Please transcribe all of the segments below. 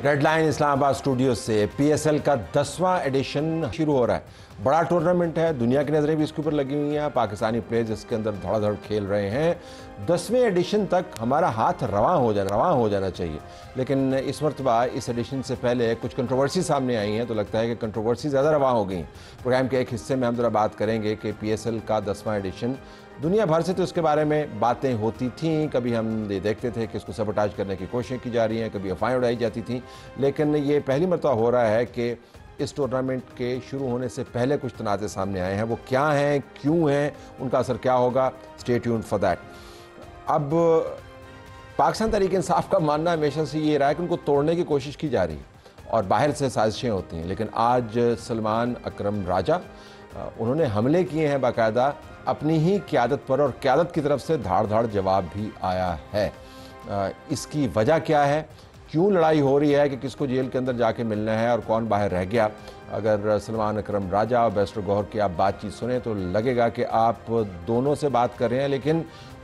Red line اسلام آباد studio سے P S L کا 10واں ایڈیشن شروع ہو رہا ہے۔ بڑا ٹورنامنٹ ہے، دنیا کی نظریں بھی اس کے اوپر لگی ہوئی ہیں، پاکستانی پلیئرز اس کے اندر دھڑا دھڑ کھیل رہے ہیں۔ 10ویں ایڈیشن تک ہمارا ہاتھ رواں ہو جانا چاہیے، لیکن اس مرتبہ اس ایڈیشن سے پہلے کچھ کنٹروورسی سامنے آئی ہیں، تو لگتا ہے کہ کنٹروورسی زیادہ رواں ہو گئی ہیں۔ پروگرام کے ایک حصے میں ہم ذرا بات کریں گے کہ پی ایس ایل کا 10واں ایڈیشن دنیا بھر سے تو اس کے بارے میں باتیں ہوتی تھیں، کبھی ہم یہ دیکھتے تھے کہ اس کو سبوٹاج کرنے کی کوششیں کی جا رہی ہیں، کبھی افواہیں اڑائی جاتی تھیں، لیکن یہ پہلی مرتبہ ہو رہا ہے کہ اس ٹورنامنٹ کے شروع ہونے سے پہلے کچھ تنازع سامنے آئے ہیں۔ وہ کیا ہیں، کیوں ہیں، ان کا اثر کیا ہوگا؟ Stay tuned for that. اب پاکستان تحریک انصاف کا ماننا ہمیشہ سے یہ رہا ہے کہ ان کو توڑنے کی کوشش کی جا رہی ہے اور باہر سے سازشیں ہوتی ہیں، لیکن آج سلمان اکرم راجہ انہوں نے حملے کیے ہیں باقاعدہ اپنی ہی قیادت پر، اور قیادت کی طرف سے دھاڑ دھاڑ جواب بھی آیا ہے۔ اس کی وجہ کیا ہے؟ کیوں لڑائی ہو رہی ہے کہ کس کو جیل کے اندر جا کے ملنا ہے اور کون باہر رہ گیا؟ اگر سلمان اکرم راجہ اور بیرسٹر گوہر کی آپ بات چیت سنیں تو لگے گا کہ آپ دونوں سے بات کر رہے ہیں، لیکن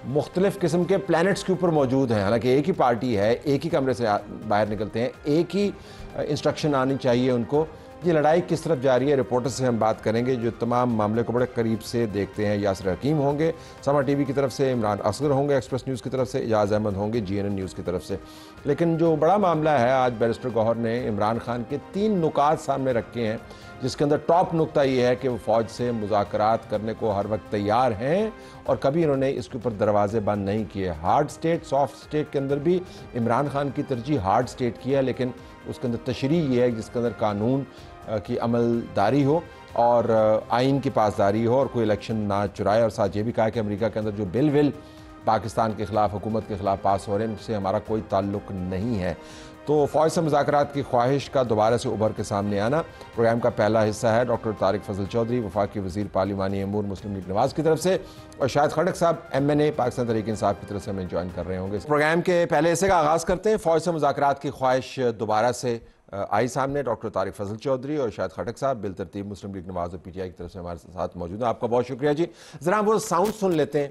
مختلف قسم کے پلینٹس کے اوپر موجود ہیں۔ حالانکہ ایک ہی پارٹی ہے، ایک ہی کمرے سے باہر نکلتے ہیں، ایک ہی انسٹرکشن آنی چاہیے ان کو۔ یہ لڑائی کس طرف جاری ہے، رپورٹر سے ہم بات کریں گے جو تمام معاملے کو بڑے قریب سے دیکھتے ہیں۔ یاسر حکیم ہوں گے سما ٹی وی کی طرف سے، عمران اصغر ہوں گے ایکسپریس نیوز کی طرف سے، اعجاز احمد ہوں گے GNN نیوز کی طرف سے۔ لیکن جو بڑا معاملہ ہے، آج بیرسٹر گوہر نے عمران خان کے 3 نکات سامنے رکھے ہیں، جس کے اندر ٹاپ نقطہ یہ ہے کہ وہ فوج سے مذاکرات کرنے کو ہر وقت تیار ہیں اور کبھی انہوں نے اس کے اوپر دروازے بند نہیں کیے۔ ہارڈ سٹیٹ، سافٹ سٹیٹ کے اندر بھی عمران خان کی ترجیح ہارڈ سٹیٹ کی ہے، لیکن اس کے اندر تشریح یہ ہے جس کے اندر قانون کی عمل داری ہو اور آئین کی پاسداری ہو اور کوئی الیکشن نہ چرائے، اور ساتھ یہ بھی کہا کہ امریکہ کے اندر جو بل پاکستان کے خلاف، حکومت کے خلاف پاس ہو رہے ہیں، ان سے ہمارا کوئی تعلق نہیں ہے۔ تو فوج سے مذاکرات کی خواہش کا دوبارہ سے ابھر کے سامنے آنا۔ پروگرام کا پہلا حصہ ہے ڈاکٹر طارق فضل چودھری، وفاقی وزیر پارلیمانی امور مسلم لیگ نواز کی طرف سے، اور شاہد خٹک صاحب MNA پاکستان تحریک انصاف کی طرف سے ہمیں جوائن کر رہے ہوں گے۔ پروگرام کے پہلے حصے کا آغاز کرتے ہیں۔ فوج سے مذاکرات کی خواہش دوبارہ سے آئی سامنے، ڈاکٹر طارق فضل چودھری اور شاہد خٹک صاحب بالترتیب مسلم لیگ نواز اور PTI کی طرف سے ہمارے ساتھ موجود ہیں۔ آپ کا بہت شکریہ جی۔ ذرا ہم وہ ساؤنڈ سن لیتے ہیں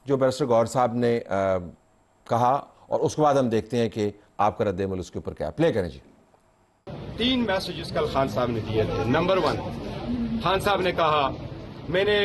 جو بیرسٹر گوہر صاحب نے کہا، اور اس کے بعد ہم دیکھتے ہیں کہ آپ کا رد عمل اس کے اوپر کیا۔ پلے کریں جی۔ 3 میسیجز کل خان صاحب نے دیے تھے۔ نمبر 1، خان صاحب نے کہا میں نے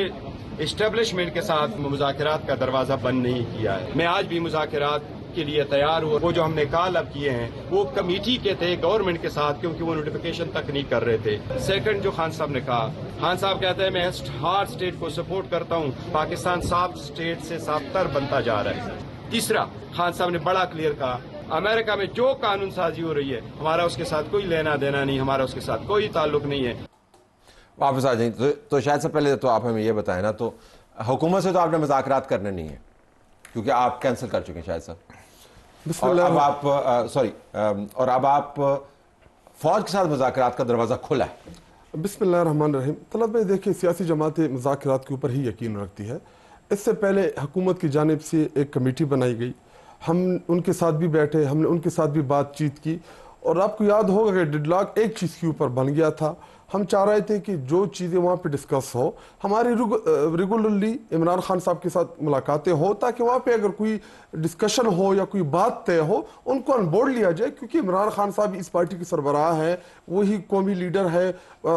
اسٹیبلشمنٹ کے ساتھ مذاکرات کا دروازہ بند نہیں کیا ہے، میں آج بھی مذاکرات کے لیے تیار ہوں۔ وہ جو ہم نے کال اب کیے ہیں وہ کمیٹی کے تھے گورنمنٹ کے ساتھ، کیونکہ وہ نوٹیفیکیشن تک نہیں کر رہے تھے۔ سیکنڈ جو خان صاحب نے کہا، خان صاحب کہتے ہیں میں ہارڈ سٹیٹ کو سپورٹ کرتا ہوں، پاکستان سافٹ سٹیٹ سے سافٹ تر بنتا جا رہا ہے۔ تیسرا، خان صاحب نے بڑا کلیئر کہا امریکہ میں جو قانون سازی ہو رہی ہے ہمارا اس کے ساتھ کوئی لینا دینا نہیں، ہمارا اس کے ساتھ کوئی تعلق نہیں ہے۔ واپس آ جائیں تو شاید سے پہلے تو آپ ہمیں یہ بتائیں نا، تو حکومت سے تو آپ نے مذاکرات کرنے نہیں ہیں کیونکہ آپ کینسل کر چکے ہیں شاید صاحب، اور اب آپ فوج کے ساتھ مذاکرات کا دروازہ کھلا ہے۔ بسم اللہ الرحمن الرحیم۔ طلب میں دیکھیں، سیاسی جماعتیں مذاکرات کے اوپر ہی یقین رکھتی ہے۔ اس سے پہلے حکومت کی جانب سے ایک کمیٹی بنائی گئی، ہم ان کے ساتھ بھی بیٹھے، ہم نے ان کے ساتھ بھی بات چیت کی، اور آپ کو یاد ہوگا کہ ڈیڈ لاک ایک چیز کے اوپر بن گیا تھا۔ ہم چاہ رہے تھے کہ جو چیزیں وہاں پہ ڈسکس ہو، ہماری ریگولرلی عمران خان صاحب کے ساتھ ملاقاتیں ہو، تاکہ وہاں پہ اگر کوئی ڈسکشن ہو یا کوئی بات طے ہو ان کو آن بورڈ لیا جائے، کیونکہ عمران خان صاحب اس پارٹی کے سربراہ ہیں، وہی قومی لیڈر ہے،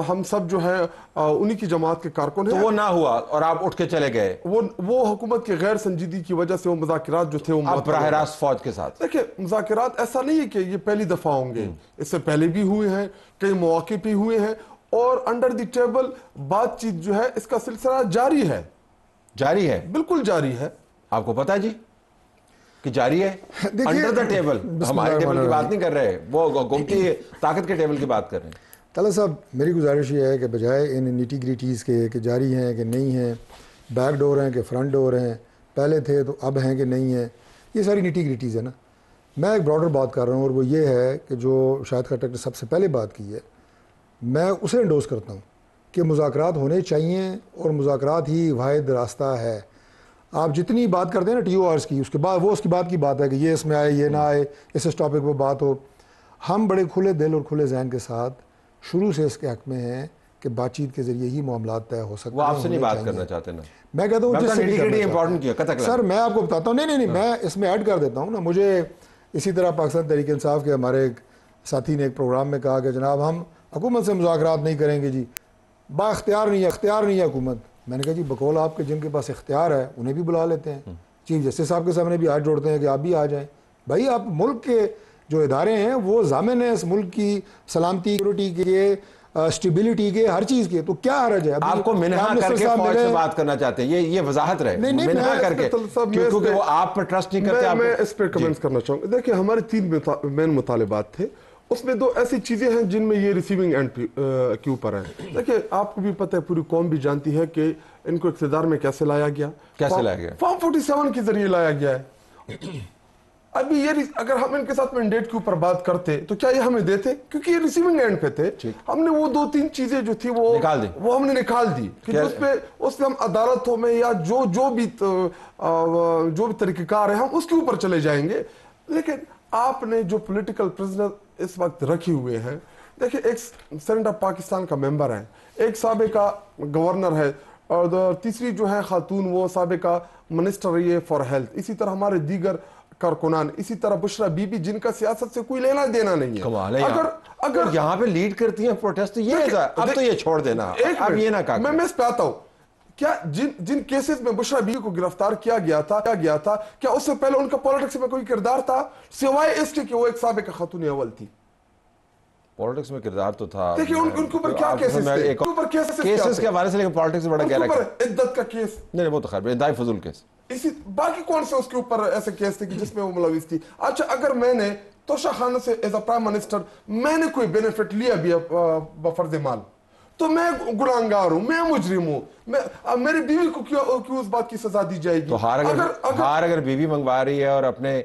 ہم سب جو ہیں انہی کی جماعت کے کارکن ہیں۔ تو وہ نہ ہوا اور آپ اٹھ کے چلے گئے، وہ حکومت کی غیر سنجیدگی کی وجہ سے وہ مذاکرات جو تھے وہ اب براہ راست فوج کے ساتھ۔ دیکھیں، مذاکرات ایسا نہیں ہے کہ یہ پہلی دفعہ ہوں گے، اس سے پہلے بھی ہوئے ہیں، کئی مواقع پہ ہوئے ہیں، اور انڈر دی ٹیبل بات چیت جو ہے اس کا سلسلہ جاری ہے۔ جاری ہے؟ بالکل جاری ہے۔ آپ کو پتا ہے جی کہ جاری ہے؟ انڈر دا ٹیبل، ہمارے ٹیبل کی بات نہیں کر رہے، وہ حکومتی طاقت کے ٹیبل کی بات کر رہے ہیں۔ طلعت صاحب، میری گزارش یہ ہے کہ بجائے ان نیٹی گریٹیز کے کہ جاری ہیں کہ نہیں ہیں، بیک ڈور ہیں کہ فرنٹ ڈور ہیں، پہلے تھے تو اب ہیں کہ نہیں ہیں، یہ ساری نیٹی گریٹیز ہے نا۔ میں ایک براڈر بات کر رہا ہوں، اور وہ یہ ہے کہ جو شاہد خٹک نے سب سے پہلے بات کی ہے، میں اسے انڈوز کرتا ہوں کہ مذاکرات ہونے چاہیے، اور مذاکرات ہی واحد راستہ ہے۔ آپ جتنی بات کرتے ہیں نا TORs کی، اس کے بعد وہ اس کی بات کی بات ہے کہ یہ اس میں آئے، یہ نہ آئے، اس ٹاپک پہ بات ہو۔ ہم بڑے کھلے دل اور کھلے ذہن کے ساتھ شروع سے اس کے حق میں ہیں کہ بات چیت کے ذریعے ہی معاملات طے ہو سکتے ہیں۔ وہ آپ سے نہیں بات کرنا چاہتے نا؟ میں کہتا ہوں سر، میں آپ کو بتاتا ہوں، نہیں، میں اس میں ایڈ کر دیتا ہوں نا۔ مجھے اسی طرح پاکستان تحریک انصاف کے ہمارے ساتھی نے ایک پروگرام میں کہا کہ جناب ہم حکومت سے مذاکرات نہیں کریں گے جی، با اختیار نہیں ہے حکومت. میں نے کہا جی بقول آپ کے جن کے پاس اختیار ہے انہیں بھی بلا لیتے ہیں. چیف جسٹس صاحب کے سامنے بھی ہاتھ جوڑتے ہیں کہ آپ بھی آ جائیں. بھائی آپ ملک کے جو ادارے ہیں وہ ضامن ہیں اس ملک کی سلامتی، سیکورٹی کے، اسٹیبلٹی کے، ہر چیز کے. تو کیا حرج ہے؟ آپ کو منہا کر کے فوج سے بات کرنا چاہتے ہیں، یہ وضاحت رہے. منہا کر کے کیونکہ وہ آپ پر ٹرسٹ نہیں کرتے. میں اس پہ کمنٹس کرنا چاہوں گا. دیکھیں ہمارے 3 مین مطالبات تھے، اس میں 2 ایسی چیزیں ہیں جن میں یہ ریسیونگ اینڈ کے اوپر ہے. دیکھیں آپ کو بھی پتہ ہے، پوری قوم بھی جانتی ہے کہ ان کو اقتدار میں کیسے لایا گیا. فارم 47 کے ذریعے لایا گیا ہے. ابھی یہ اگر ہم ان کے ساتھ مینڈیٹ کے اوپر بات کرتے تو کیا یہ ہمیں دیتے؟ کیونکہ یہ ریسیونگ اینڈ پہ تھے. ہم نے وہ 2-3 چیزیں جو تھی وہ ہم نے نکال دی کہ اس پہ ہم عدالتوں میں یا جو بھی طریقہ کار ہے ہم اس کے اوپر چلے جائیں گے. لیکن آپ نے جو پولیٹیکل پرزنر اس وقت رکھے ہوئے ہیں، دیکھیں ایک سینیٹ آف پاکستان کا ممبر ہے، ایک سابقہ گورنر ہے، اور تیسری جو ہے خاتون وہ سابقہ منسٹر رہی ہے فار ہیلتھ. اسی طرح ہمارے دیگر کارکنان، اسی طرح بشرا بی بی جن کا سیاست سے کوئی لینا دینا نہیں ہے. اگر یہاں پہ لیڈ کرتی ہیں پروٹیسٹ، یہ اب تو یہ چھوڑ دینا، اب یہ نہ کہا. میں اس پہ آتا ہوں. کیا جن کیسز میں بشرا بی کو گرفتار کیا گیا تھا کیا اس سے پہلے ان کا پالیٹکس میں کوئی کردار تھا سوائے اس کے کہ وہ ایک سابقہ خاتون اول تھی؟ پالیٹکس میں کردار تو تھا. دیکھیں ان کے اوپر کیا کیسز تھے، کیسز کے حوالے سے، لیکن پالیٹکس سے بڑا گہرا ہے. عدت کا کیس نہیں وہ تو خیر انتہائی فضول کیس. باقی کون سے اس کے اوپر ایسے کیس تھے کہ جس میں وہ ملوث تھی؟ اچھا اگر میں نے توشہ خانہ سے ایز اے پرائم منسٹر میں نے کوئی بینیفٹ لیا بھی بفرض مال تو میں گناہگار ہوں، میں مجرم ہوں، میری بیوی کو کیوں اس بات کی سزا دی جائے گی؟ تو ہار اگر بیوی منگوا رہی ہے اور اپنے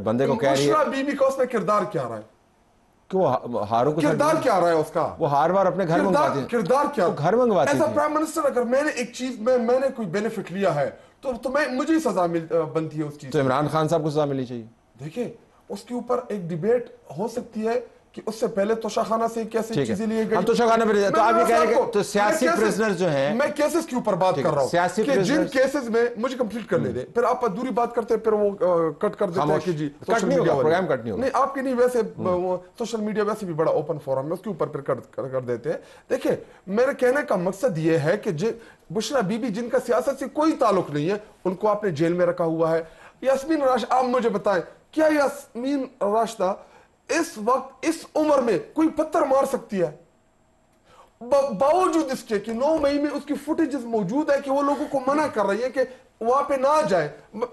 بندے کو کہہ رہی ہے، بشرا بیوی کا اس میں کردار کیا رہا ہے؟ ہاروں کو کردار کیا رہا ہے اس کا؟ وہ ہار بار اپنے گھر منگواتی ہیں. کردار کیا گھر منگواتی ہیں. ایز اے پرائم منسٹر اگر میں نے ایک چیز میں نے کوئی بینیفٹ لیا ہے تو مجھے سزا بنتی ہے اس چیز. تو عمران خان صاحب کو سزا ملنی چاہیے. دیکھیں اس کے اوپر ایک ڈیبیٹ ہو سکتی ہے کہ اس سے پہلے توشہ خانہ سے کیسے چیزیں لیے گئی. ہم توشہ خانہ پہ تو آپ یہ کہہ رہے ہیں کہ سیاسی پرزنر جو ہیں، میں کیسز کے اوپر بات کر رہا ہوں کہ جن کیسز میں مجھے کمپلیٹ کرنے دیں، پھر آپ دوری بات کرتے ہیں، پھر وہ کٹ کر دیتے ہیں کہ جی کٹ نہیں ہوگا، پروگرام کٹ نہیں ہوگا. نہیں آپ کے نہیں، ویسے سوشل میڈیا ویسے بھی بڑا اوپن فورم ہے، اس کے اوپر پھر کٹ کر دیتے ہیں. دیکھیں میرے کہنے کا مقصد یہ ہے کہ بشرا بی بی جن کا سیاست سے کوئی تعلق نہیں ہے ان کو آپ نے جیل میں رکھا ہوا ہے. یاسمین راشدہ، آپ مجھے بتائیں کیا یاسمین راشدہ اس وقت اس عمر میں کوئی پتھر مار سکتی ہے؟ باوجود اس کے کہ 9 مئی میں اس کی فوٹیجز موجود ہے کہ وہ لوگوں کو منع کر رہی ہے کہ وہاں پہ نہ جائیں.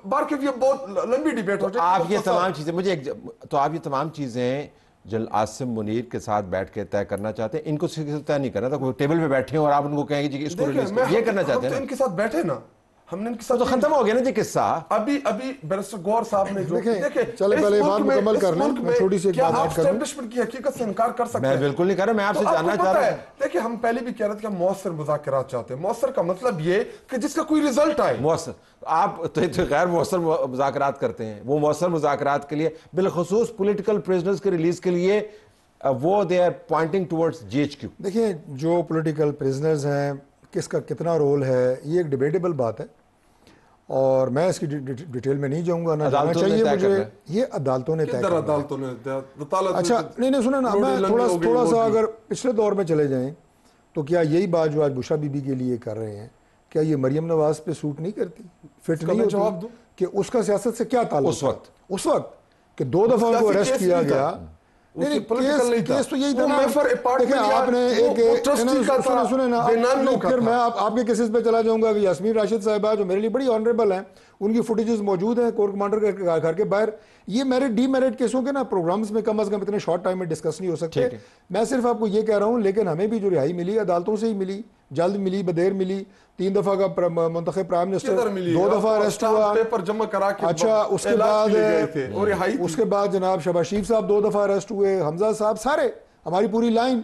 بار یہ بہت لمبی ڈیبیٹ ہو جائے. آپ یہ تمام چیزیں آپ یہ تمام چیزیں جنرل عاصم منیر کے ساتھ بیٹھ کے طے کرنا چاہتے ہیں. ان کو طے نہیں کرنا تھا، کوئی ٹیبل پہ بیٹھے ہیں اور آپ ان کو کہیں گے جی اس کو ریلیز کریں، یہ کرنا چاہتے ہیں. ان کے ساتھ بیٹھے نا، ہم نے ان کے ساتھ تو ختم ہو گیا نا جی قصہ. ابھی بیرسٹر گور صاحب نے جو دیکھیں چلے پہلے بات مکمل کر لیں. میں چھوٹی سی ایک بات ایڈ کروں. اسٹیبلشمنٹ کی حقیقت سے انکار کر سکتے ہیں؟ میں بالکل نہیں کر رہا، میں آپ سے جاننا چاہ رہا ہوں. دیکھیں ہم پہلے بھی کہہ رہے تھے کہ ہم مؤثر مذاکرات چاہتے ہیں. مؤثر کا مطلب یہ کہ جس کا کوئی رزلٹ آئے. مؤثر آپ تو غیر مؤثر مذاکرات کرتے ہیں. وہ مؤثر مذاکرات کے لیے بالخصوص پولیٹیکل پریزنرز کے ریلیز کے لیے وہ they are pointing towards GHQ. دیکھیں جو پولیٹیکل پریزنرز ہیں کس کا کتنا رول ہے یہ ایک ڈیبیٹیبل بات ہے اور میں اس کی ڈیٹیل میں نہیں جاؤں گا، نہ جانا چاہیے مجھے. یہ عدالتوں نے طے کرنا. اچھا نہیں سنیں نا، میں تھوڑا سا اگر پچھلے دور میں چلے جائیں تو کیا یہی بات جو آج بشرا بی بی کے لیے کر رہے ہیں کیا یہ مریم نواز پہ سوٹ نہیں کرتی، فٹ نہیں ہوتی کہ اس کا سیاست سے کیا تعلق؟ اس وقت کہ 2 دفعہ ان کو اریسٹ کیا گیا. نہیں کیس تو یہی تھا نا. دیکھیں آپ نے ایک سنیں نا، پھر میں آپ کے کیسز پہ چلا جاؤں گا کہ یاسمین راشد صاحبہ جو میرے لیے بڑی آنریبل ہیں، ان کی فوٹیجز موجود ہیں کور کمانڈر کے گھر کے باہر. یہ میرٹ ڈی میرٹ کیسوں کے نا پروگرامز میں کم از کم اتنے شارٹ ٹائم میں ڈسکس نہیں ہو سکتے. میں صرف آپ کو یہ کہہ رہا ہوں لیکن ہمیں بھی جو رہائی ملی عدالتوں سے ہی ملی، جلد ملی بدیر ملی. 3 دفعہ کا منتخب پرائم منسٹر 2 دفعہ اریسٹ ہوا. اچھا اس کے بعد جناب شہباز شریف صاحب 2 دفعہ اریسٹ ہوئے، حمزہ صاحب، سارے ہماری پوری لائن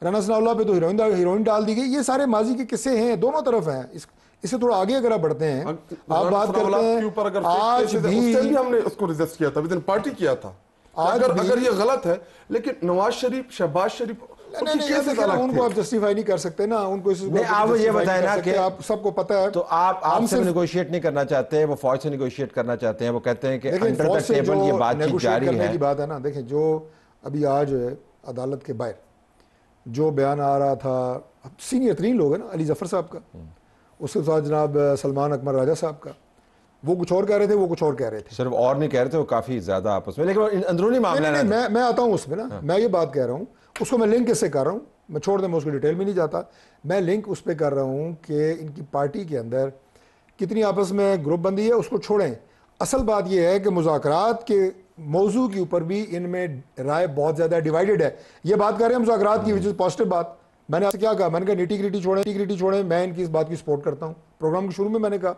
رانا ثناء اللہ پہ تو ہیروئن ڈال دی گئی. یہ سارے ماضی کے قصے ہیں، دونوں طرف ہیں. اس سے تھوڑا آگے اگر آپ بڑھتے ہیں، آپ بات کرتے ہیں آج بھی ہم نے اس کو ریزسٹ کیا تھا، ودن پارٹی کیا تھا. اگر یہ غلط ہے لیکن نواز شریف، شہباز شریف ان کو آپ جسٹیفائی نہیں کر سکتے نا. ان کو آپ یہ بتائیں نا کہ آپ سب کو پتہ ہے تو آپ سے نیگوشیٹ نہیں کرنا چاہتے، وہ فوج سے نیگوشیٹ کرنا چاہتے ہیں. وہ کہتے ہیں کہ انڈر دی ٹیبل یہ بات چیت جاری ہے. کی بات ہے نا. دیکھیں جو ابھی آج عدالت کے باہر جو بیان آ رہا تھا سینئر ترین لوگ ہیں نا، علی ظفر صاحب کا، اس کے ساتھ جناب سلمان اکمل راجہ صاحب کا، وہ کچھ اور کہہ رہے تھے، وہ کچھ اور کہہ رہے تھے. صرف اور نہیں کہہ رہے تھے، وہ کافی زیادہ آپس میں، لیکن اندرونی معاملہ نہیں، میں آتا ہوں اس میں نا، میں یہ بات کہہ رہا ہوں، اس کو میں لنک اس سے کر رہا ہوں، میں چھوڑ دیں، میں اس کی ڈیٹیل میں نہیں جاتا، میں لنک اس پہ کر رہا ہوں کہ ان کی پارٹی کے اندر کتنی آپس میں گروپ بندی ہے، اس کو چھوڑیں. اصل بات یہ ہے کہ مذاکرات کے موضوع کے اوپر بھی ان میں رائے بہت زیادہ ڈیوائیڈڈ ہے. یہ بات کر رہے ہیں مذاکرات کی، وچ از پازیٹیو بات. میں نے آپ سے کیا کہا، میں نے کہا نیٹی گریٹی چھوڑیں، میں ان کی اس بات کی سپورٹ کرتا ہوں. پروگرام کے شروع میں نے کہا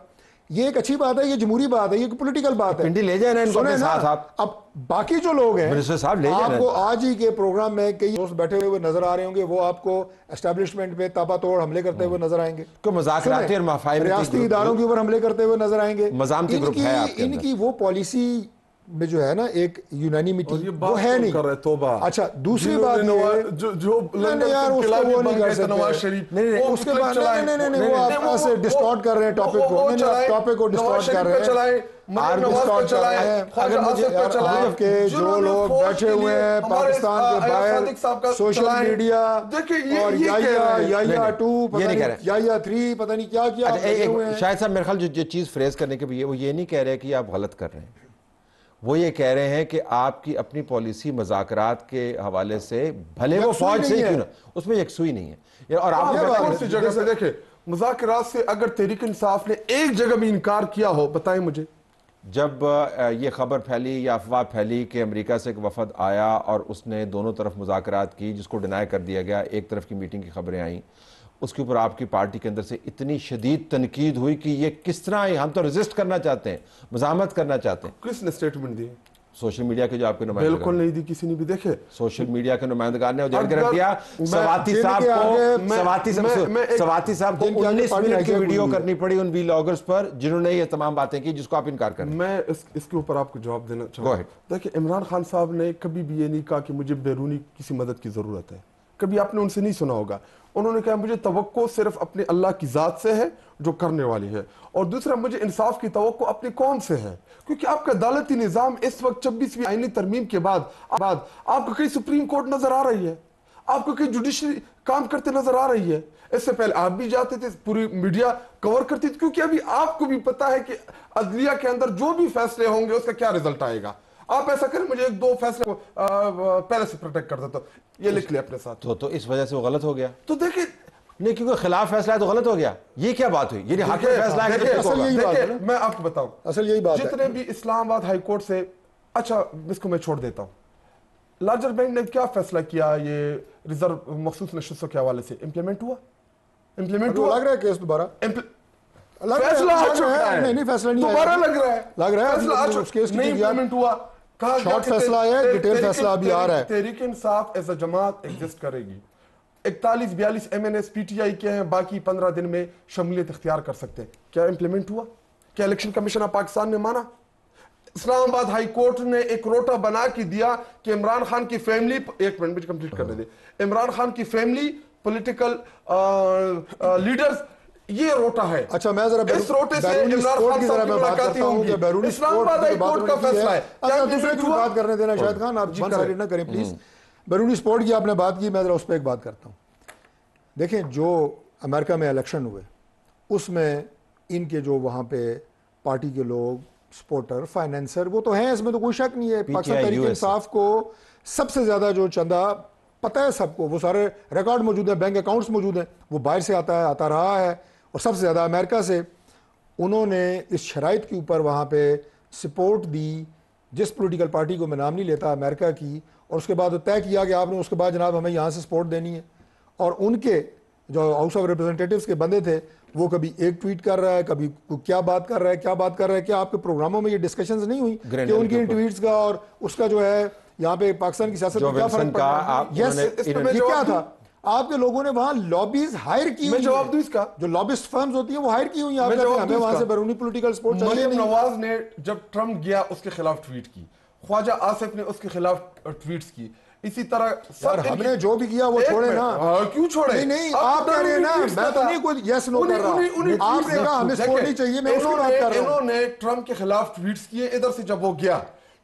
یہ ایک اچھی بات ہے، یہ جمہوری بات ہے، یہ پولیٹیکل بات ہے. پنڈی لے جائیں نا ان کو اپنے ساتھ. آپ اب باقی جو لوگ ہیں منسٹر صاحب لے جائیں، آپ کو آج ہی کے پروگرام میں کئی دوست بیٹھے ہوئے نظر آ رہے ہوں گے، وہ آپ کو اسٹیبلشمنٹ پہ تابا توڑ حملے کرتے ہوئے نظر آئیں گے، مذاکراتی اور مفاہمتی ریاستی اداروں کے اوپر حملے کرتے ہوئے نظر آئیں گے. مزاحمتی گروپ ہے آپ کے ان کی وہ پالیسی میں جو ہے نا ایک یونانیمیٹی وہ ہے نہیں. اچھا دوسری بات جو یار اس کو وہ نہیں کر سکتے، اس کے بعد نہیں وہ آپ ایسے ڈسٹارٹ کر رہے ہیں ٹاپک کو، ٹاپک کو ڈسٹارٹ کر رہے ہیں. اگر کے جو لوگ بیٹھے ہوئے ہیں پاکستان کے باہر سوشل میڈیا اور یا 3 پتہ نہیں کیا شاید صاحب میرے خیال جو چیز فریز کرنے کے بھی وہ یہ نہیں کہہ رہے کہ آپ غلط کر رہے ہیں، وہ یہ کہہ رہے ہیں کہ آپ کی اپنی پالیسی مذاکرات کے حوالے سے بھلے وہ فوج سے کیوں نہ اس میں یکسوئی نہیں ہے. اور آپ جگہ سے دیکھیں مذاکرات سے اگر تحریک انصاف نے ایک جگہ بھی انکار کیا ہو بتائیں مجھے. جب یہ خبر پھیلی یا افواہ پھیلی کہ امریکہ سے ایک وفد آیا اور اس نے دونوں طرف مذاکرات کی، جس کو ڈینائی کر دیا گیا، ایک طرف کی میٹنگ کی خبریں آئیں، اس کے اوپر آپ کی پارٹی کے اندر سے اتنی شدید تنقید ہوئی کہ یہ کس طرح ہم تو ریزسٹ کرنا چاہتے ہیں، مزاحمت کرنا چاہتے ہیں. کس نے سٹیٹمنٹ دی؟ سوشل میڈیا کے جو آپ کے نمائندگان، بالکل نہیں دی کسی نے بھی. دیکھے سوشل میڈیا کے نمائندگان نے اجاگر کر دیا. سواتی صاحب کو 19 منٹ کی ویڈیو کرنی پڑی ان ویلاگرز پر جنہوں نے یہ تمام باتیں کی جس کو آپ انکار کریں. میں اس کے اوپر آپ کو جواب دینا چاہوں گا. دیکھیں عمران خان صاحب نے کبھی بھی یہ نہیں کہا کہ مجھے بیرونی کسی مدد کی ضرورت ہے. کبھی آپ نے ان سے نہیں سنا ہوگا. انہوں نے کہا مجھے توقع صرف اپنے اللہ کی ذات سے ہے جو کرنے والی ہے، اور دوسرا مجھے انصاف کی توقع اپنی قوم سے ہے، کیونکہ آپ کا عدالتی نظام اس وقت 26ویں آئینی ترمیم کے بعد آپ کو کئی سپریم کورٹ نظر آ رہی ہے، آپ کو کئی جوڈیشری کام کرتے نظر آ رہی ہے. اس سے پہلے آپ بھی جاتے تھے، پوری میڈیا کور کرتی تھی، کیونکہ ابھی آپ کو بھی پتا ہے کہ عدلیہ کے اندر جو بھی فیصلے ہوں گے اس کا کیا رزلٹ آئے گا. آپ ایسا کریں مجھے 1-2 فیصلے پہلے سے پروٹیکٹ کر دیتا ہوں، یہ لکھ لیں اپنے ساتھ. تو اس وجہ سے وہ غلط ہو گیا. تو دیکھیں نہیں، کیونکہ خلاف فیصلہ ہے تو غلط ہو گیا. یہ کیا بات ہوئی؟ یہ حق فیصلہ ہے. میں آپ کو بتاؤں اصل یہی بات ہے. جتنے بھی اسلام آباد ہائی کورٹ سے، اچھا اس کو میں چھوڑ دیتا ہوں، لارجر بینک نے کیا فیصلہ کیا یہ ریزرو مخصوص نشستوں کے حوالے سے؟ امپلیمنٹ ہوا لگ رہا ہے کیس دوبارہ فیصلہ آ چکا ہے، نہیں فیصلہ نہیں دوبارہ لگ رہا ہے فیصلہ آ چکا ہے، نہیں امپلیمنٹ ہوا. شارٹ فیصلہ ہے، ڈیٹیل فیصلہ ابھی آ رہا ہے. تحریک انصاف ایز اے جماعت ایگزسٹ کرے گی. 41-42 MNS PTI کے ہیں، باقی 15 دن میں شمولیت اختیار کر سکتے ہیں. کیا امپلیمنٹ ہوا؟ کیا الیکشن کمیشن آف پاکستان نے مانا؟ اسلام آباد ہائی کورٹ نے ایک روٹا بنا کے دیا کہ عمران خان کی فیملی، ایک منٹ مجھے کمپلیٹ کرنے دے، عمران خان کی فیملی، پولیٹیکل لیڈرز، یہ روٹا ہے. اچھا میں ذرا اس روٹے سے عمران خان صاحب کی ملاقاتیں ہوں گی. اسلام آباد ہائی کورٹ کا فیصلہ ہے. کیا دوسرے کی بات کرنے دینا شاہد خان، آپ ون سائیڈ نہ کریں پلیز. بیرونی سپورٹ کی آپ نے بات کی، میں ذرا اس پہ ایک بات کرتا ہوں. دیکھیں جو امریکہ میں الیکشن ہوئے اس میں ان کے جو وہاں پہ پارٹی کے لوگ، سپورٹر، فائنینسر، وہ تو ہیں، اس میں تو کوئی شک نہیں ہے. پاکستان تحریک انصاف کو سب سے زیادہ جو چندہ پتہ ہے سب کو، وہ سارے ریکارڈ موجود ہیں، بینک اکاؤنٹس موجود ہیں، وہ باہر سے آتا رہا ہے، اور سب سے زیادہ امریکہ سے. انہوں نے اس شرائط کے اوپر وہاں پہ سپورٹ دی، جس پولیٹیکل پارٹی کو میں نام نہیں لیتا امریکہ کی، اور اس کے بعد طے کیا کہ آپ نے اس کے بعد جناب ہمیں یہاں سے سپورٹ دینی ہے. اور ان کے جو ہاؤس آف ریپرزنٹیٹیوز کے بندے تھے وہ کبھی ایک ٹویٹ کر رہا ہے، کبھی کیا بات کر رہا ہے. کیا آپ کے پروگراموں میں یہ ڈسکشنز نہیں ہوئی کہ ان کی ٹویٹس کا اور اس کا جو ہے یہاں پہ پاکستان کی سیاست میں کیا فرق پڑا؟ یس، یہ کیا تھا؟ آپ کے لوگوں نے وہاں لابیز ہائر کی ہوئی، جواب دوں اس کا، جو لابسٹ فرمز ہوتی ہیں وہ ہائر کی ہوئی ہیں. آپ کہتے ہیں ہمیں وہاں سے بیرونی پولیٹیکل سپورٹ چاہیے. مریم نواز نے جب ٹرمپ گیا اس کے خلاف ٹویٹ کی، خواجہ آصف نے اس کے خلاف ٹویٹس کی. اسی طرح ہم نے جو بھی کیا وہ چھوڑے نا. کیوں چھوڑے؟ نہیں آپ کہہ رہے ہیں نا، میں تو نہیں کوئی یس نو کر رہا. آپ نے کہا ہمیں سپورٹ نہیں چاہیے، میں اس کو بات کر رہا ہوں. انہوں نے ٹرمپ کے خلاف ٹویٹس کیے ادھر سے جب وہ گیا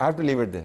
I have to leave it there.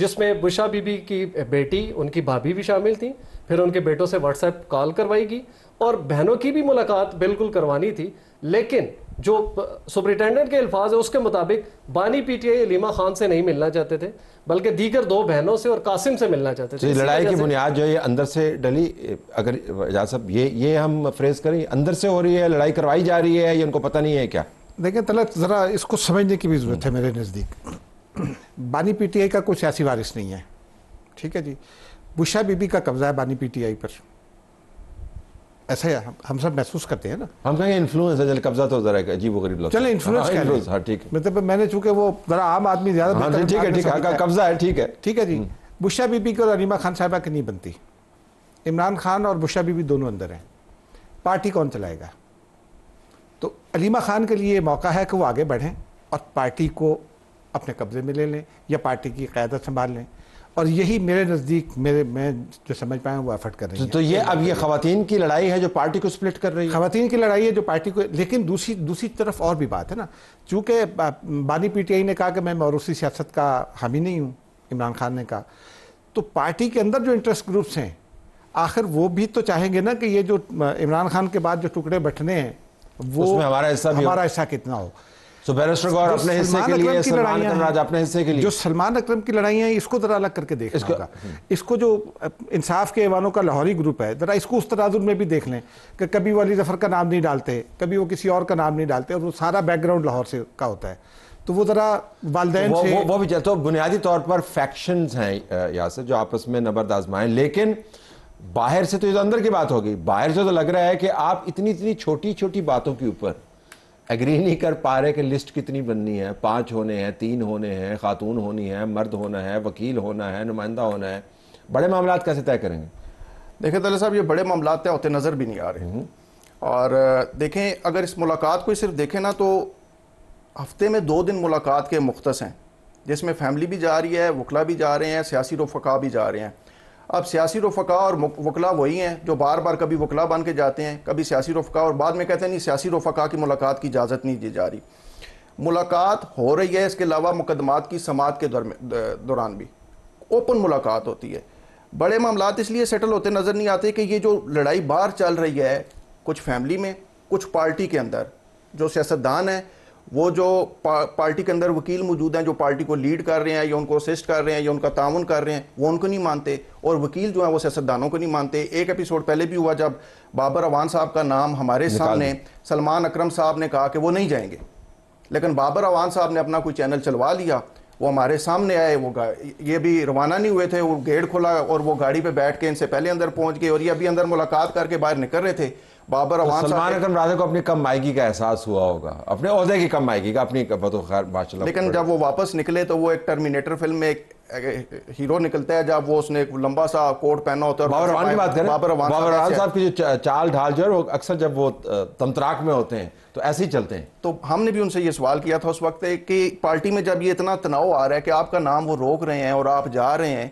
جس میں بشا بی بی کی بیٹی, ان کی بھابھی بھی شامل تھیں, پھر ان کے بیٹوں سے واٹس ایپ کال کروائی گئی اور بہنوں کی بھی ملاقات بالکل کروانی تھی. لیکن جو سپرنٹینڈنٹ کے الفاظ ہیں اس کے مطابق بانی P T I Alima Khan سے نہیں ملنا چاہتے تھے بلکہ دیگر 2 بہنوں سے اور قاسم سے ملنا چاہتے تھے. لڑائی کی بنیاد جو ہے اندر سے ڈلی, اگر اجاز صاحب یہ ہم فریز کریں, اندر سے ہو رہی ہے, لڑائی کروائی جا رہی ہے, یہ ان کو پتہ نہیں ہے کیا؟ دیکھیں طلعت, ذرا اس کو سمجھنے کی بھی ضرورت ہے میرے نزدیک. بانی پی ٹی آئی کا کوئی سیاسی وارث نہیں ہے, ٹھیک ہے جی. بشا بی بی کا قبضہ ہے بانی پی ٹی آئی پر, ایسا ہے ہم سب محسوس کرتے ہیں نا. ہم کہیں انفلوئنس ہے, قبضہ تو ذرا عجیب و غریب لفظ. چلیں انفلوئنس, ہاں ٹھیک ہے, مطلب میں نے چونکہ وہ ذرا عام آدمی زیادہ ٹھیک ہے, قبضہ ہے, ٹھیک ہے, ٹھیک ہے جی. بشا بی بی کو علیمہ خان صاحبہ کی نہیں بنتی. عمران خان اور بشا بی بی دونوں اندر ہیں, پارٹی کون چلائے گا؟ تو علیمہ خان کے لیے موقع ہے کہ وہ آگے بڑھیں اور پارٹی کو اپنے قبضے میں لے لیں یا پارٹی کی قیادت سنبھال لیں, اور یہی میرے نزدیک میں جو سمجھ پایا ہوں وہ ایفرٹ کر رہی ہیں. تو یہ اب یہ خواتین کی لڑائی ہے جو پارٹی کو سپلٹ کر رہی ہے, خواتین کی لڑائی ہے جو پارٹی کو. لیکن دوسری طرف اور بھی بات ہے نا, چونکہ بانی پی ٹی آئی نے کہا کہ میں موروثی سیاست کا حامی نہیں ہوں, عمران خان نے کہا, تو پارٹی کے اندر جو انٹرسٹ گروپس ہیں آخر وہ بھی تو چاہیں گے نا کہ یہ جو عمران خان کے بعد جو ٹکڑے بٹنے ہیں وہ ہمارا حصہ کتنا ہو. تو بیرسٹر گور اپنے حصے کے لیے, سلمان اکرم راجہ اپنے حصے کے لیے, جو سلمان اکرم کی لڑائیاں ہیں اس کو ذرا الگ کر کے دیکھنا ہوگا. اس کو جو انصاف کے ایوانوں کا لاہوری گروپ ہے, ذرا اس کو اس تناظر میں بھی دیکھ لیں کہ کبھی وہ علی ظفر کا نام نہیں ڈالتے, کبھی وہ کسی اور کا نام نہیں ڈالتے, اور وہ سارا بیک گراؤنڈ لاہور سے کا ہوتا ہے. تو وہ ذرا والدین سے وہ بھی تو بنیادی طور پر فیکشنز ہیں یاسر جو آپس میں نبرد آزمائیں. لیکن باہر سے تو یہ تو اندر کی بات ہوگی, باہر سے تو لگ رہا ہے کہ آپ اتنی چھوٹی چھوٹی باتوں کے اوپر ایگری نہیں کر پا رہے کہ لسٹ کتنی بننی ہے, 5 ہونے ہیں, 3 ہونے ہیں, خاتون ہونی ہے, مرد ہونا ہے, وکیل ہونا ہے, نمائندہ ہونا ہے. بڑے معاملات کیسے طے کریں گے؟ دیکھیں طلعت صاحب, یہ بڑے معاملات طے ہوتے نظر بھی نہیں آ رہے. اور دیکھیں اگر اس ملاقات کو صرف دیکھیں نا تو ہفتے میں 2 دن ملاقات کے مختص ہیں, جس میں فیملی بھی جا رہی ہے, وکلا بھی جا رہے ہیں, سیاسی رفقا بھی جا رہے ہیں. اب سیاسی رفقا اور وکلا وہی ہیں جو بار بار کبھی وکلا بن کے جاتے ہیں, کبھی سیاسی رفقا, اور بعد میں کہتے ہیں نہیں سیاسی رفقا کی ملاقات کی اجازت نہیں دی جا رہی. ملاقات ہو رہی ہے, اس کے علاوہ مقدمات کی سماعت کے دوران بھی اوپن ملاقات ہوتی ہے. بڑے معاملات اس لیے سیٹل ہوتے نظر نہیں آتے کہ یہ جو لڑائی باہر چل رہی ہے, کچھ فیملی میں, کچھ پارٹی کے اندر, جو سیاستدان ہیں وہ جو پارٹی کے اندر وکیل موجود ہیں جو پارٹی کو لیڈ کر رہے ہیں یا ان کو اسسٹ کر رہے ہیں یا ان کا تعاون کر رہے ہیں, وہ ان کو نہیں مانتے, اور وکیل جو ہیں وہ سیاستدانوں کو نہیں مانتے. ایک ایپیسوڈ پہلے بھی ہوا جب بابر اوان صاحب کا نام ہمارے سامنے سلمان اکرم صاحب نے کہا کہ وہ نہیں جائیں گے, لیکن بابر اوان صاحب نے اپنا کوئی چینل چلوا لیا, وہ ہمارے سامنے آئے, وہ یہ بھی روانہ نہیں ہوئے تھے, وہ گیٹ کھولا اور وہ گاڑی پہ بیٹھ کے ان سے پہلے اندر پہنچ گئے, اور یہ ابھی اندر ملاقات کر کے باہر نکل رہے تھے. بابر اوان سلمان اکرم راجہ کو اپنی کم مائیگی کا احساس ہوا ہوگا, اپنے عہدے کی کم مائیگی کا, اپنی خیر ماشاءاللہ. لیکن جب وہ واپس نکلے تو وہ ایک ٹرمینیٹر فلم میں ایک ہیرو نکلتا ہے جب وہ اس نے ایک لمبا سا کوٹ پہنا ہوتا ہے. بابر اوان کی بات کریں, بابر اوان صاحب کی جو چال ڈھال جو ہے وہ اکثر جب وہ تمتراک میں ہوتے ہیں تو ایسے ہی چلتے ہیں. تو ہم نے بھی ان سے یہ سوال کیا تھا اس وقت کہ پارٹی میں جب یہ اتنا تناؤ آ رہا ہے کہ آپ کا نام وہ روک رہے ہیں اور آپ جا رہے ہیں,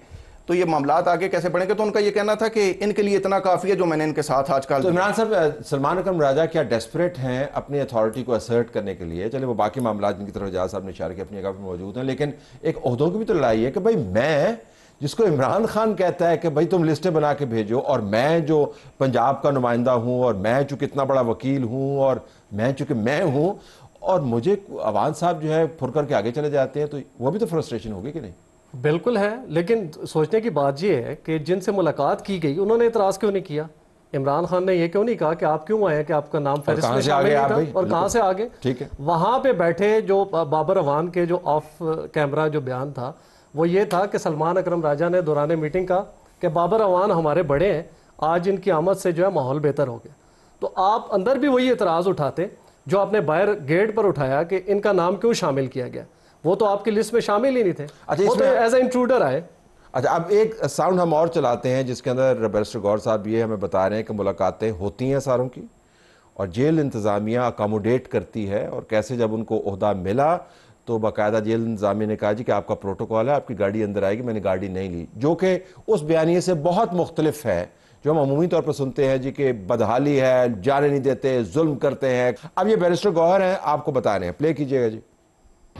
تو یہ معاملات آگے کیسے بڑھیں گے؟ تو ان کا یہ کہنا تھا کہ ان کے لیے اتنا کافی ہے جو میں نے ان کے ساتھ آج کل. تو عمران صاحب, سلمان اکرم راجہ کیا ڈیسپریٹ ہیں اپنی اتھارٹی کو اسرٹ کرنے کے لیے؟ چلے وہ باقی معاملات جن کی طرف اجاز صاحب نے اشارہ کیا اپنی جگہ پہ موجود ہیں, لیکن ایک عہدوں کی بھی تو لڑائی ہے کہ بھائی میں جس کو عمران خان کہتا ہے کہ بھائی تم لسٹیں بنا کے بھیجو, اور میں جو پنجاب کا نمائندہ ہوں, اور میں چونکہ اتنا بڑا وکیل ہوں, اور میں چونکہ میں ہوں, اور مجھے اوان صاحب جو ہے پھر کر کے آگے چلے جاتے ہیں, تو وہ بھی تو فرسٹریشن ہوگی کہ نہیں؟ بالکل ہے, لیکن سوچنے کی بات یہ ہے کہ جن سے ملاقات کی گئی انہوں نے اعتراض کیوں نہیں کیا؟ عمران خان نے یہ کیوں نہیں کہا کہ آپ کیوں آئے, کہ آپ کا نام فہرست میں شامل نہیں تھا, اور کہاں سے آگے؟ ٹھیک ہے, وہاں پہ بیٹھے جو بابر اوان کے جو آف کیمرہ جو بیان تھا وہ یہ تھا کہ سلمان اکرم راجہ نے دوران میٹنگ کہا کہ بابر اوان ہمارے بڑے ہیں, آج ان کی آمد سے جو ہے ماحول بہتر ہو گیا. تو آپ اندر بھی وہی اعتراض اٹھاتے جو آپ نے باہر گیٹ پر اٹھایا کہ ان کا نام کیوں شامل کیا گیا, وہ تو آپ کی لسٹ میں شامل ہی نہیں تھے, وہ تو ایز اے انٹروڈر آئے. اچھا, اب ایک ساؤنڈ ہم اور چلاتے ہیں جس کے اندر بیرسٹر گور صاحب یہ ہمیں بتا رہے ہیں کہ ملاقاتیں ہوتی ہیں ساروں کی, اور جیل انتظامیہ اکاموڈیٹ کرتی ہے, اور کیسے جب ان کو عہدہ ملا تو باقاعدہ جیل انتظامیہ نے کہا جی کہ آپ کا پروٹوکول ہے, آپ کی گاڑی اندر آئے گی, میں نے گاڑی نہیں لی, جو کہ اس بیانیے سے بہت مختلف ہے جو ہم عمومی طور پر سنتے ہیں جی کہ بدحالی ہے, جانے نہیں دیتے, ظلم کرتے ہیں. اب یہ بیرسٹر گوہر ہیں, آپ کو بتا رہے ہیں, پلے کیجئے گا جی.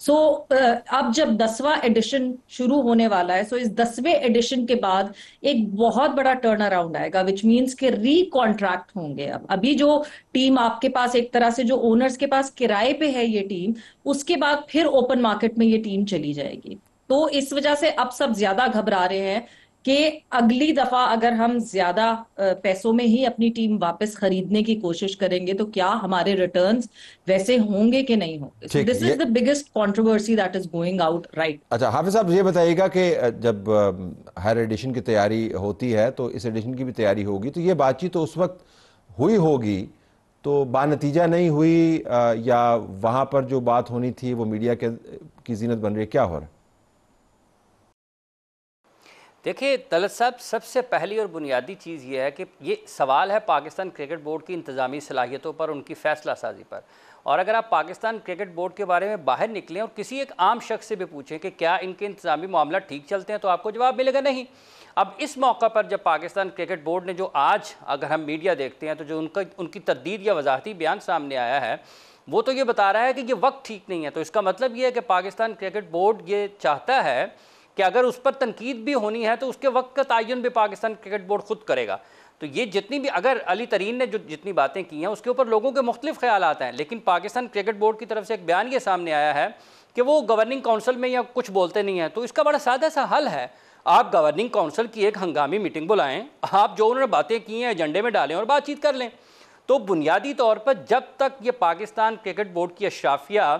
سو اب جب 10واں ایڈیشن شروع ہونے والا ہے، سو اس 10ویں ایڈیشن کے بعد ایک بہت بڑا ٹرن اراؤنڈ آئے گا، وچ مینس کہ ری کانٹریکٹ ہوں گے. ابھی جو ٹیم آپ کے پاس ایک طرح سے جو اونرز کے پاس کرائے پہ ہے یہ ٹیم، اس کے بعد پھر اوپن مارکیٹ میں یہ ٹیم چلی جائے گی. تو اس وجہ سے اب سب زیادہ گھبرا رہے ہیں کہ اگلی دفعہ اگر ہم زیادہ پیسوں میں ہی اپنی ٹیم واپس خریدنے کی کوشش کریں گے تو کیا ہمارے ریٹرنز ویسے ہوں گے کہ نہیں ہوں گے. So this is the biggest controversy that is going out right. اچھا حافظ صاحب یہ بتائیے گا کہ جب ہر ایڈیشن کی تیاری ہوتی ہے تو اس ایڈیشن کی بھی تیاری ہوگی، تو یہ بات چیت تو اس وقت ہوئی ہوگی، تو بانتیجہ نہیں ہوئی یا وہاں پر جو بات ہونی تھی وہ میڈیا کی زینت بن رہی ہے، کیا ہو رہا ہے؟ دیکھیں طلعت صاحب، سب سے پہلی اور بنیادی چیز یہ ہے کہ یہ سوال ہے پاکستان کرکٹ بورڈ کی انتظامی صلاحیتوں پر، ان کی فیصلہ سازی پر. اور اگر آپ پاکستان کرکٹ بورڈ کے بارے میں باہر نکلیں اور کسی ایک عام شخص سے بھی پوچھیں کہ کیا ان کے انتظامی معاملات ٹھیک چلتے ہیں، تو آپ کو جواب ملے گا نہیں. اب اس موقع پر جب پاکستان کرکٹ بورڈ نے جو آج اگر ہم میڈیا دیکھتے ہیں تو جو ان کی تردید یا وضاحتی بیان سامنے آیا ہے، وہ تو یہ بتا رہا ہے کہ یہ وقت ٹھیک نہیں ہے. تو اس کا مطلب یہ ہے کہ پاکستان کرکٹ بورڈ یہ چاہتا ہے کہ اگر اس پر تنقید بھی ہونی ہے تو اس کے وقت کا تعین بھی پاکستان کرکٹ بورڈ خود کرے گا. تو یہ جتنی بھی اگر علی ترین نے جو جتنی باتیں کی ہیں اس کے اوپر لوگوں کے مختلف خیالات ہیں، لیکن پاکستان کرکٹ بورڈ کی طرف سے ایک بیان یہ سامنے آیا ہے کہ وہ گورننگ کونسل میں یا کچھ بولتے نہیں ہیں. تو اس کا بڑا سادہ سا حل ہے، آپ گورننگ کونسل کی ایک ہنگامی میٹنگ بلائیں، آپ جو انہوں نے باتیں کی ہیں ایجنڈے میں ڈالیں اور بات چیت کر لیں. تو بنیادی طور پر جب تک یہ پاکستان کرکٹ بورڈ کی اشرافیہ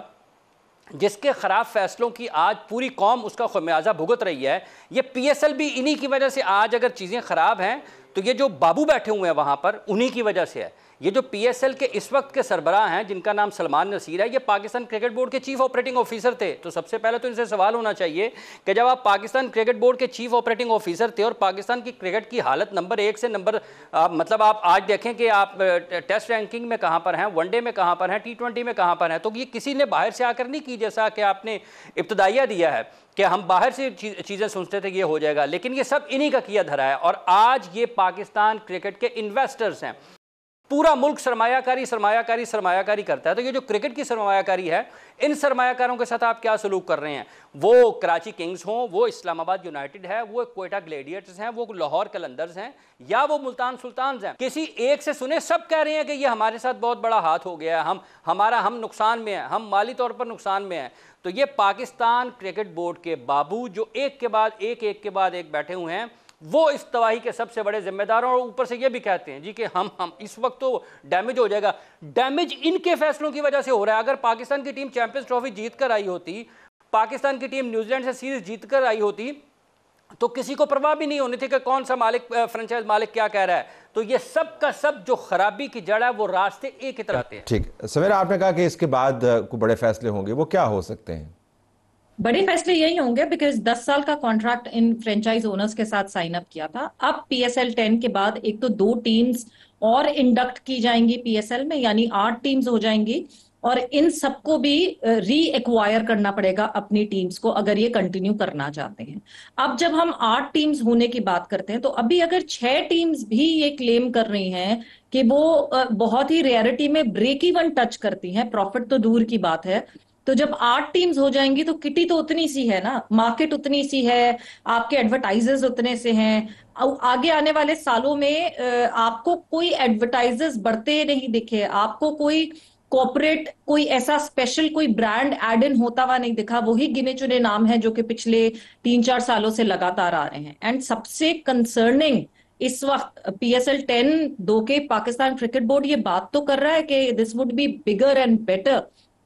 جس کے خراب فیصلوں کی آج پوری قوم اس کا خمیازہ بھگت رہی ہے، یہ پی ایس ایل بھی انہی کی وجہ سے آج اگر چیزیں خراب ہیں تو یہ جو بابو بیٹھے ہوئے ہیں وہاں پر انہی کی وجہ سے ہے. یہ جو پی ایس ایل کے اس وقت کے سربراہ ہیں جن کا نام سلمان نصیر ہے، یہ پاکستان کرکٹ بورڈ کے چیف آپریٹنگ آفیسر تھے. تو سب سے پہلے تو ان سے سوال ہونا چاہیے کہ جب آپ پاکستان کرکٹ بورڈ کے چیف آپریٹنگ آفیسر تھے اور پاکستان کی کرکٹ کی حالت نمبر 1 سے مطلب آپ آج دیکھیں کہ آپ ٹیسٹ رینکنگ میں کہاں پر ہیں، ون ڈے میں کہاں پر ہیں، T20 میں کہاں پر ہیں، تو یہ کسی نے باہر سے آ کر نہیں کی جیسا کہ آپ نے ابتدائیہ دیا ہے کہ ہم باہر سے چیزیں سوچتے تھے کہ یہ ہو جائے گا، لیکن یہ سب انہی کا کیا دھرا ہے. اور آج یہ پاکستان کرکٹ کے انویسٹرز ہیں، پورا ملک سرمایہ کاری کرتا ہے. تو یہ جو کرکٹ کی سرمایہ کاری ہے، ان سرمایہ کاروں کے ساتھ آپ کیا سلوک کر رہے ہیں؟ وہ کراچی کنگز ہوں، وہ اسلام آباد یونائٹڈ ہے، وہ کوئٹہ گلیڈیٹرز ہیں، وہ لاہور قلندرز ہیں، یا وہ ملتان سلطانز ہیں. کسی ایک سے سنیں، سب کہہ رہے ہیں کہ یہ ہمارے ساتھ بہت بڑا ہاتھ ہو گیا ہے، ہم نقصان میں ہیں، ہم مالی طور پر نقصان میں ہیں. تو یہ پاکستان کرکٹ بورڈ کے بابو جو ایک کے بعد ایک بیٹھے ہوئے ہیں، وہ اس تباہی کے سب سے بڑے ذمہ دار ہیں. اور اوپر سے یہ بھی کہتے ہیں جی کہ ہم اس وقت تو ڈیمیج ہو جائے گا. ڈیمیج ان کے فیصلوں کی وجہ سے ہو رہا ہے. اگر پاکستان کی ٹیم چیمپئنز ٹرافی جیت کر آئی ہوتی، پاکستان کی ٹیم نیوزی لینڈ سے سیریز جیت کر آئی ہوتی، تو کسی کو پرواہ بھی نہیں ہونی تھی کہ کون سا مالک فرنچائز مالک کیا کہہ رہا ہے. تو یہ سب کا سب جو خرابی کی جڑ ہے وہ راستے ایک ہی طرح آتے ہیں. ٹھیک سمیرہ، آپ نے کہا کہ اس کے بعد کوئی بڑے فیصلے ہوں گے، وہ کیا ہو سکتے ہیں؟ بڑے فیصلے یہی ہوں گے بیکاز 10 سال کا کانٹریکٹ ان فرینچائز اونرز کے ساتھ سائن اپ کیا تھا. اب پی ایس ایل 10 کے بعد ایک تو 2 ٹیمز اور انڈکٹ کی جائیں گی پی ایس ایل میں، یعنی 8 ٹیمز ہو جائیں گی، اور ان سب کو بھی ری ایکوائر کرنا پڑے گا اپنی ٹیمز کو اگر یہ کنٹینیو کرنا چاہتے ہیں. اب جب ہم 8 ٹیمز ہونے کی بات کرتے ہیں تو ابھی اگر 6 ٹیمز بھی یہ کلیم کر رہی ہیں کہ وہ بہت ہی ریئرٹی میں بریک ایون ٹچ کرتی ہیں، پروفٹ تو دور کی بات ہے، تو جب 8 ٹیمز ہو جائیں گی تو کٹی تو اتنی سی ہے نا، مارکیٹ اتنی سی ہے، آپ کے ایڈورٹائزرز اتنے سے ہیں. آگے آنے والے سالوں میں آپ کو کوئی ایڈورٹائزرز بڑھتے نہیں دکھے، آپ کو کوئی کارپوریٹ کوئی ایسا اسپیشل کوئی برانڈ ایڈ ان ہوتا ہوا نہیں دکھا. وہی گنے چنے نام ہیں جو کہ پچھلے 3-4 سالوں سے لگاتار آ رہے ہیں. اینڈ سب سے کنسرننگ اس وقت پی ایس ایل 10 دو کے پاکستان کرکٹ بورڈ یہ بات تو کر رہا ہے کہ this would be bigger and better,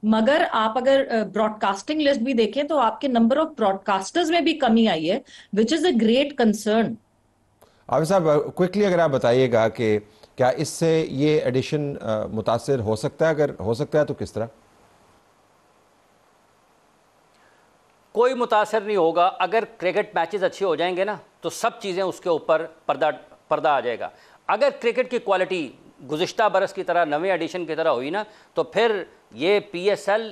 مگر آپ اگر براڈ کاسٹنگ لسٹ بھی دیکھیں تو آپ کے نمبر آف براڈ کاسٹرز میں بھی کمی آئی ہے، وچ از اے گریٹ کنسرن. عابد صاحب کوئکلی اگر آپ بتائیے گا کہ کیا اس سے یہ ایڈیشن متاثر ہو سکتا ہے؟ اگر ہو سکتا ہے تو کس طرح؟ کوئی متاثر نہیں ہوگا. اگر کرکٹ میچز اچھے ہو جائیں گے نا تو سب چیزیں اس کے اوپر پردہ آ جائے گا. اگر کرکٹ کی کوالٹی گزشتہ برس کی طرح نویں ایڈیشن کی طرح ہوئی نا تو پھر یہ پی ایس ایل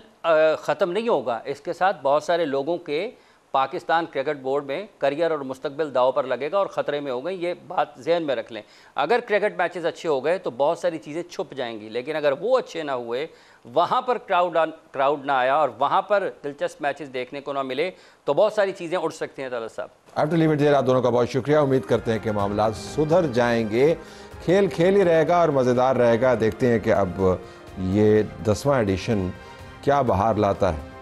ختم نہیں ہوگا. اس کے ساتھ بہت سارے لوگوں کے پاکستان کرکٹ بورڈ میں کریئر اور مستقبل داؤ پر لگے گا اور خطرے میں ہو گئی. یہ بات ذہن میں رکھ لیں. اگر کرکٹ میچز اچھے ہو گئے تو بہت ساری چیزیں چھپ جائیں گی, لیکن اگر وہ اچھے نہ ہوئے, وہاں پر کراؤڈ نہ آیا اور وہاں پر دلچسپ میچز دیکھنے کو نہ ملے, تو بہت ساری چیزیں اڑ سکتی ہیں. طلعت صاحب آفٹر لیمٹ آپ دونوں کا بہت شکریہ. امید کرتے ہیں کہ معاملات سدھر جائیں گے, کھیل ہی رہے گا اور مزیدار رہے گا. دیکھتے ہیں کہ اب یہ 10واں ایڈیشن کیا بہار لاتا ہے.